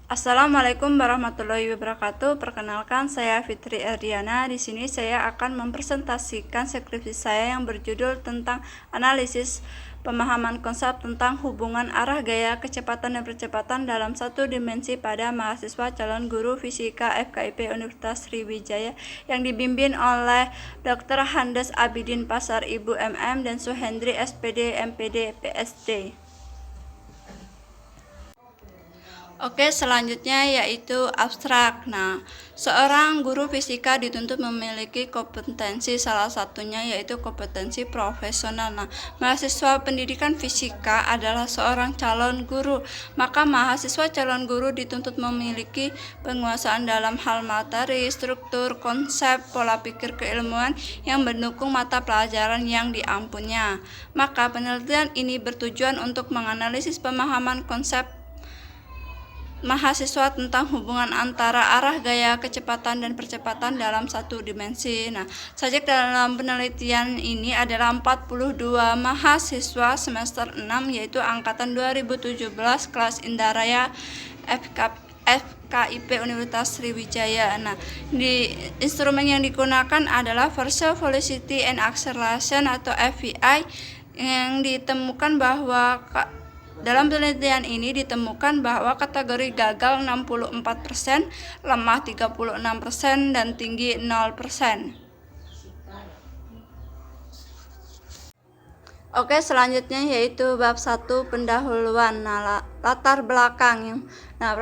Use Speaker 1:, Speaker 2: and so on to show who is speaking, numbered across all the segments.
Speaker 1: Assalamualaikum warahmatullahi wabarakatuh. Perkenalkan, saya Fitri Erdiana. Di sini saya akan mempresentasikan skripsi saya yang berjudul tentang analisis pemahaman konsep tentang hubungan arah gaya kecepatan dan percepatan dalam satu dimensi pada mahasiswa calon guru fisika FKIP Universitas Sriwijaya yang dibimbing oleh Dr. Handes Abidin Pasar Ibu MM dan Suhendri SPD MPD PSD. Oke, selanjutnya yaitu abstrak. Nah, seorang guru fisika dituntut memiliki kompetensi, salah satunya yaitu kompetensi profesional. Nah, mahasiswa pendidikan fisika adalah seorang calon guru, maka mahasiswa calon guru dituntut memiliki penguasaan dalam hal materi, struktur, konsep, pola pikir keilmuan yang mendukung mata pelajaran yang diampunnya. Maka penelitian ini bertujuan untuk menganalisis pemahaman konsep mahasiswa tentang hubungan antara arah gaya kecepatan dan percepatan dalam satu dimensi. Nah, subjek dalam penelitian ini adalah 42 mahasiswa semester 6 yaitu angkatan 2017 kelas Indaraya FKIP Universitas Sriwijaya. Nah, di instrumen yang digunakan adalah Virtual Velocity and Acceleration atau FVI yang ditemukan bahwa dalam penelitian ini ditemukan bahwa kategori gagal 64%, lemah 36%, dan tinggi 0%. Oke, selanjutnya yaitu bab 1 pendahuluan. Nah, latar belakang. Nah,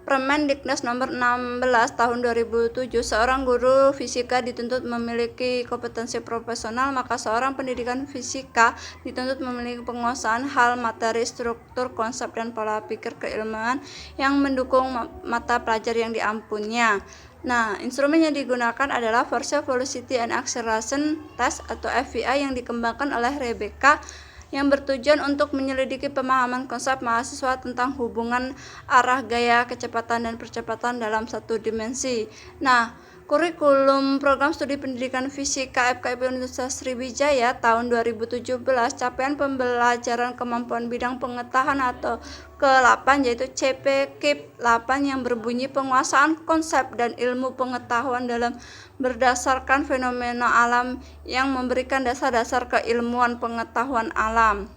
Speaker 1: Permendiknas nomor 16 tahun 2007, seorang guru fisika dituntut memiliki kompetensi profesional, maka seorang pendidikan fisika dituntut memiliki penguasaan hal materi, struktur, konsep, dan pola pikir keilmuan yang mendukung mata pelajaran yang diampunnya. Nah, instrumen yang digunakan adalah Virtual Velocity and Acceleration Test atau FVI yang dikembangkan oleh Rebecca yang bertujuan untuk menyelidiki pemahaman konsep mahasiswa tentang hubungan arah gaya kecepatan dan percepatan dalam satu dimensi. Nah, kurikulum program studi pendidikan fisika FKIP Universitas Sriwijaya tahun 2017 capaian pembelajaran kemampuan bidang pengetahuan atau ke-8 yaitu CPKIP 8 yang berbunyi penguasaan konsep dan ilmu pengetahuan dalam berdasarkan fenomena alam yang memberikan dasar-dasar keilmuan pengetahuan alam.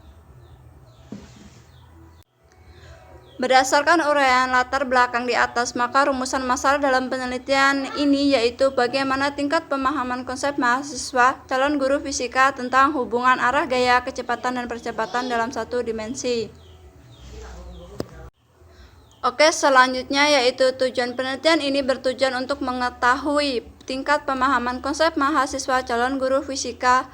Speaker 1: Berdasarkan uraian latar belakang di atas, maka rumusan masalah dalam penelitian ini yaitu bagaimana tingkat pemahaman konsep mahasiswa calon guru fisika tentang hubungan arah gaya kecepatan dan percepatan dalam satu dimensi. Oke, selanjutnya yaitu tujuan penelitian ini bertujuan untuk mengetahui tingkat pemahaman konsep mahasiswa calon guru fisika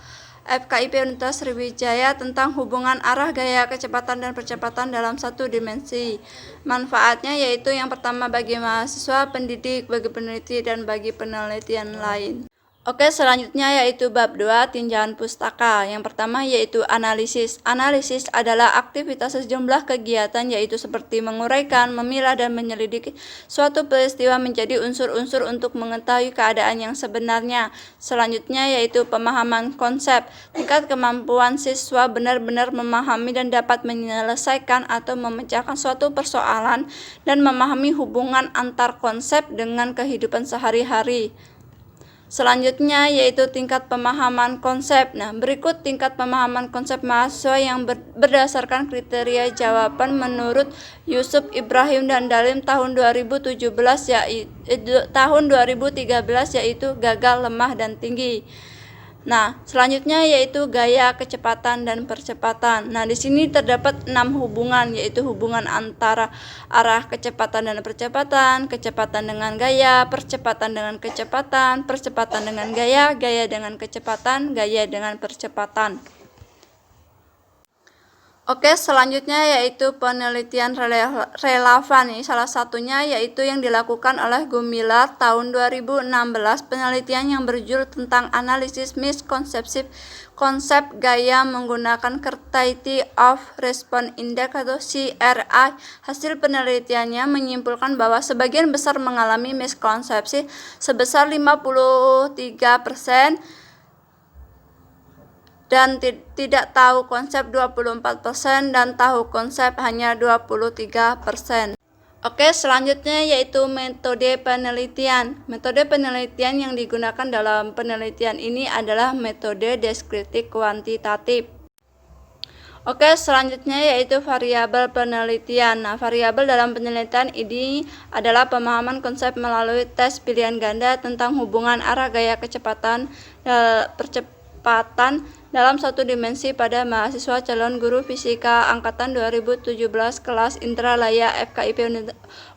Speaker 1: FKIP Universitas Sriwijaya tentang hubungan arah gaya kecepatan dan percepatan dalam satu dimensi. Manfaatnya yaitu yang pertama bagi mahasiswa, pendidik, bagi peneliti, dan bagi penelitian lain. Oke, selanjutnya yaitu bab 2 tinjauan pustaka. Yang pertama yaitu analisis. Analisis adalah aktivitas sejumlah kegiatan yaitu seperti menguraikan, memilah, dan menyelidiki suatu peristiwa menjadi unsur-unsur untuk mengetahui keadaan yang sebenarnya. Selanjutnya yaitu pemahaman konsep. Tingkat kemampuan siswa benar-benar memahami dan dapat menyelesaikan atau memecahkan suatu persoalan dan memahami hubungan antar konsep dengan kehidupan sehari-hari. Selanjutnya yaitu tingkat pemahaman konsep. Nah, berikut tingkat pemahaman konsep mahasiswa yang berdasarkan kriteria jawaban menurut Yusuf Ibrahim dan Dalim tahun 2017 tahun 2013 yaitu gagal, lemah, dan tinggi. Nah, selanjutnya yaitu gaya kecepatan dan percepatan. Nah, di sini terdapat 6 hubungan, yaitu hubungan antara arah kecepatan dan percepatan, kecepatan dengan gaya, percepatan dengan kecepatan, percepatan dengan gaya, gaya dengan kecepatan, gaya dengan percepatan. Oke, selanjutnya yaitu penelitian relevan. Salah satunya yaitu yang dilakukan oleh Gumilar tahun 2016, penelitian yang berjudul tentang analisis miskonsepsi konsep gaya menggunakan Criteria of Response Index atau CRI. Hasil penelitiannya menyimpulkan bahwa sebagian besar mengalami miskonsepsi sebesar 53%, dan tidak tahu konsep 24% dan tahu konsep hanya 23%. Oke, selanjutnya yaitu metode penelitian. Metode penelitian yang digunakan dalam penelitian ini adalah metode deskriptif kuantitatif. Oke, selanjutnya yaitu variabel penelitian. Nah, variabel dalam penelitian ini adalah pemahaman konsep melalui tes pilihan ganda tentang hubungan arah gaya kecepatan percepatan dalam satu dimensi pada mahasiswa calon guru fisika angkatan 2017 kelas Indralaya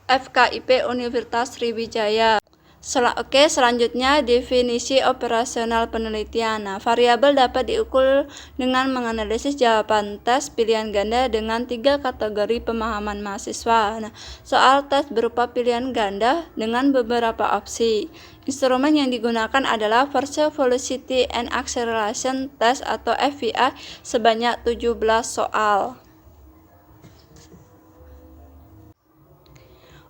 Speaker 1: FKIP Universitas Sriwijaya. Selanjutnya definisi operasional penelitian. Nah, variabel dapat diukur dengan menganalisis jawaban tes pilihan ganda dengan 3 kategori pemahaman mahasiswa. Nah, soal tes berupa pilihan ganda dengan beberapa opsi. Instrumen yang digunakan adalah Virtual Velocity and Acceleration Test atau FVA sebanyak 17 soal.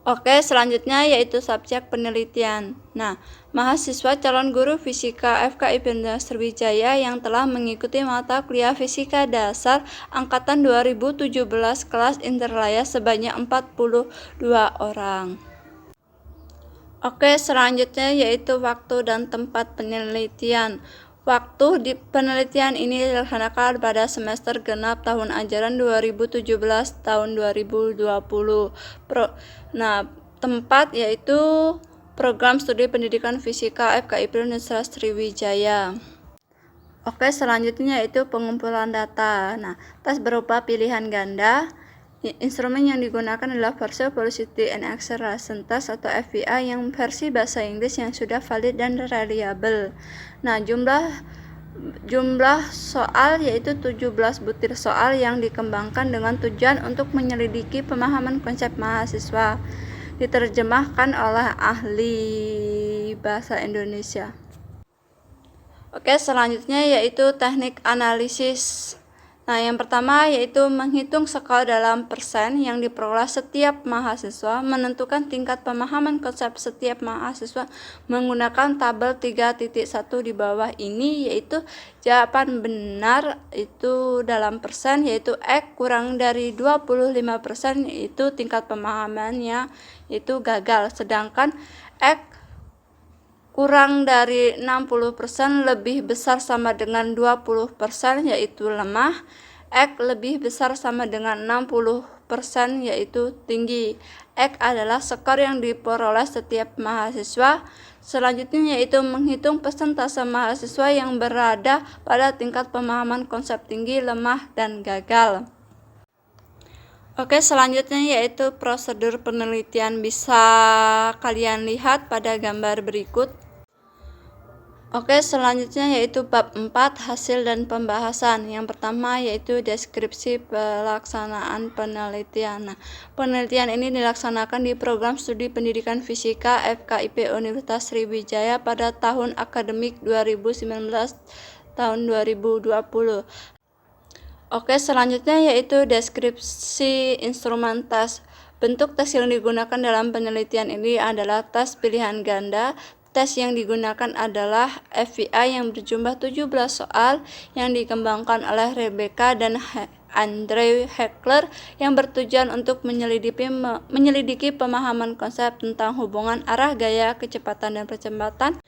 Speaker 1: Oke, selanjutnya yaitu subjek penelitian. Nah, mahasiswa calon guru fisika FKIP Universitas Sriwijaya yang telah mengikuti mata kuliah fisika dasar angkatan 2017 kelas Interlaya sebanyak 42 orang. Oke, selanjutnya yaitu waktu dan tempat penelitian. Waktu di penelitian ini dilaksanakan pada semester genap tahun ajaran 2017 tahun 2020. Tempat yaitu Program Studi Pendidikan Fisika FKIP Universitas Sriwijaya. Oke, selanjutnya yaitu pengumpulan data. Nah, tes berupa pilihan ganda. Instrumen yang digunakan adalah Virtual Velocity and Acceleration Test atau FVA yang versi bahasa Inggris yang sudah valid dan reliable. Nah, jumlah soal yaitu 17 butir soal yang dikembangkan dengan tujuan untuk menyelidiki pemahaman konsep mahasiswa. Diterjemahkan oleh ahli bahasa Indonesia. Oke, selanjutnya yaitu teknik analisis. Nah, yang pertama yaitu menghitung skala dalam persen yang diperoleh setiap mahasiswa, menentukan tingkat pemahaman konsep setiap mahasiswa menggunakan tabel 3.1 di bawah ini, yaitu jawaban benar itu dalam persen yaitu X kurang dari 25% yaitu tingkat pemahamannya yaitu gagal, sedangkan X kurang dari 60% lebih besar sama dengan 20% yaitu lemah. X lebih besar sama dengan 60% yaitu tinggi. X adalah skor yang diperoleh setiap mahasiswa. Selanjutnya yaitu menghitung persentase mahasiswa yang berada pada tingkat pemahaman konsep tinggi, lemah, dan gagal. Oke, selanjutnya yaitu prosedur penelitian. Bisa kalian lihat pada gambar berikut. Oke, selanjutnya yaitu bab 4 hasil dan pembahasan. Yang pertama yaitu deskripsi pelaksanaan penelitian. Nah, penelitian ini dilaksanakan di Program Studi Pendidikan Fisika FKIP Universitas Sriwijaya pada tahun akademik 2019 tahun 2020. Oke, selanjutnya yaitu deskripsi instrumen tes. Bentuk tes yang digunakan dalam penelitian ini adalah tes pilihan ganda. Tes yang digunakan adalah FVA yang berjumlah 17 soal yang dikembangkan oleh Rebecca dan Andrew Heckler yang bertujuan untuk menyelidiki pemahaman konsep tentang hubungan arah gaya kecepatan dan percepatan.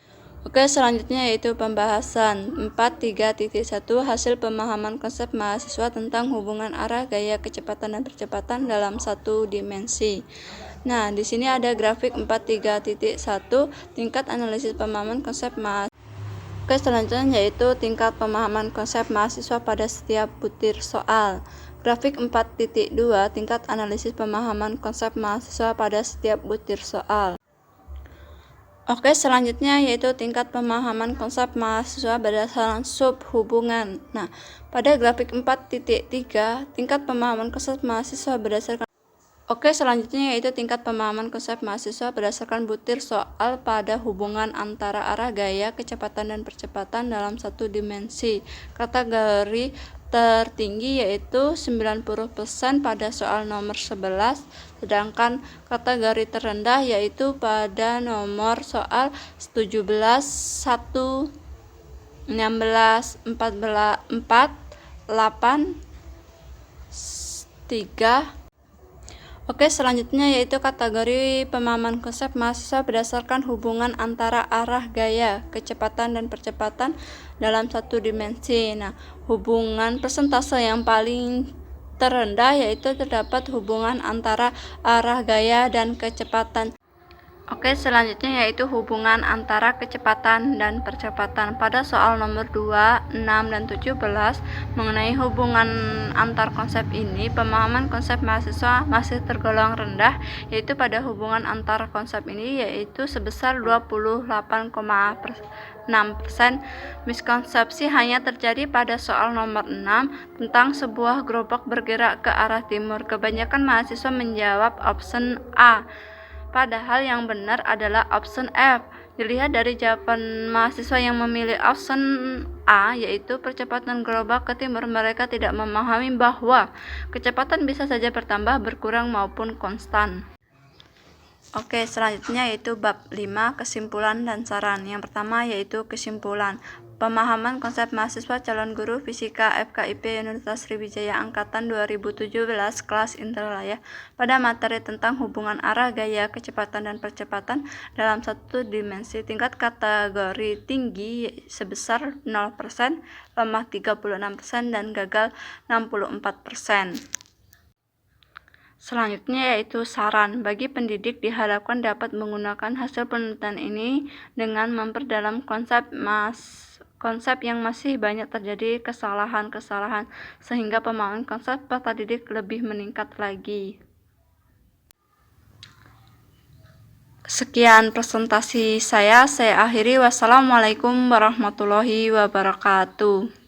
Speaker 1: Oke, selanjutnya yaitu pembahasan 4.3.1 hasil pemahaman konsep mahasiswa tentang hubungan arah gaya kecepatan dan percepatan dalam satu dimensi. Nah, di sini ada grafik 4.3.1 tingkat analisis pemahaman konsep mahasiswa. Oke, selanjutnya yaitu tingkat pemahaman konsep mahasiswa pada setiap butir soal. Grafik 4.2 tingkat analisis pemahaman konsep mahasiswa pada setiap butir soal. Oke, selanjutnya yaitu tingkat pemahaman konsep mahasiswa berdasarkan subhubungan. Nah, pada grafik 4.3 tingkat pemahaman konsep mahasiswa berdasarkan. Oke, selanjutnya yaitu tingkat pemahaman konsep mahasiswa berdasarkan butir soal pada hubungan antara arah gaya, kecepatan, dan percepatan dalam satu dimensi. Kategori tertinggi yaitu 90% pada soal nomor 11, sedangkan kategori terendah yaitu pada nomor soal 17, 1, 16, 14, 4, 8, 3. Oke, selanjutnya yaitu kategori pemahaman konsep mahasiswa berdasarkan hubungan antara arah gaya, kecepatan, dan percepatan dalam satu dimensi. Nah, hubungan persentase yang paling terendah yaitu terdapat hubungan antara arah gaya dan kecepatan. Oke, selanjutnya yaitu hubungan antara kecepatan dan percepatan. Pada soal nomor 2, 6, dan 17 mengenai hubungan antar konsep ini, pemahaman konsep mahasiswa masih tergolong rendah, yaitu pada hubungan antar konsep ini yaitu sebesar 28,6%. Miskonsepsi hanya terjadi pada soal nomor 6 tentang sebuah gerobak bergerak ke arah timur. Kebanyakan mahasiswa menjawab option A. Padahal yang benar adalah option F. Dilihat dari jawaban mahasiswa yang memilih option A, yaitu percepatan gerobak ke timur, mereka tidak memahami bahwa kecepatan bisa saja bertambah, berkurang, maupun konstan. Oke, selanjutnya yaitu bab 5, kesimpulan dan saran. Yang pertama yaitu kesimpulan. Pemahaman konsep mahasiswa calon guru fisika FKIP Universitas Sriwijaya Angkatan 2017 kelas Indralaya pada materi tentang hubungan arah gaya, kecepatan, dan percepatan dalam satu dimensi tingkat kategori tinggi sebesar 0%, lemah 36%, dan gagal 64%. Selanjutnya yaitu saran. Bagi pendidik diharapkan dapat menggunakan hasil penelitian ini dengan memperdalam konsep yang masih banyak terjadi kesalahan-kesalahan, sehingga pemahaman konsep peserta didik lebih meningkat lagi. Sekian presentasi saya akhiri. Wassalamualaikum warahmatullahi wabarakatuh.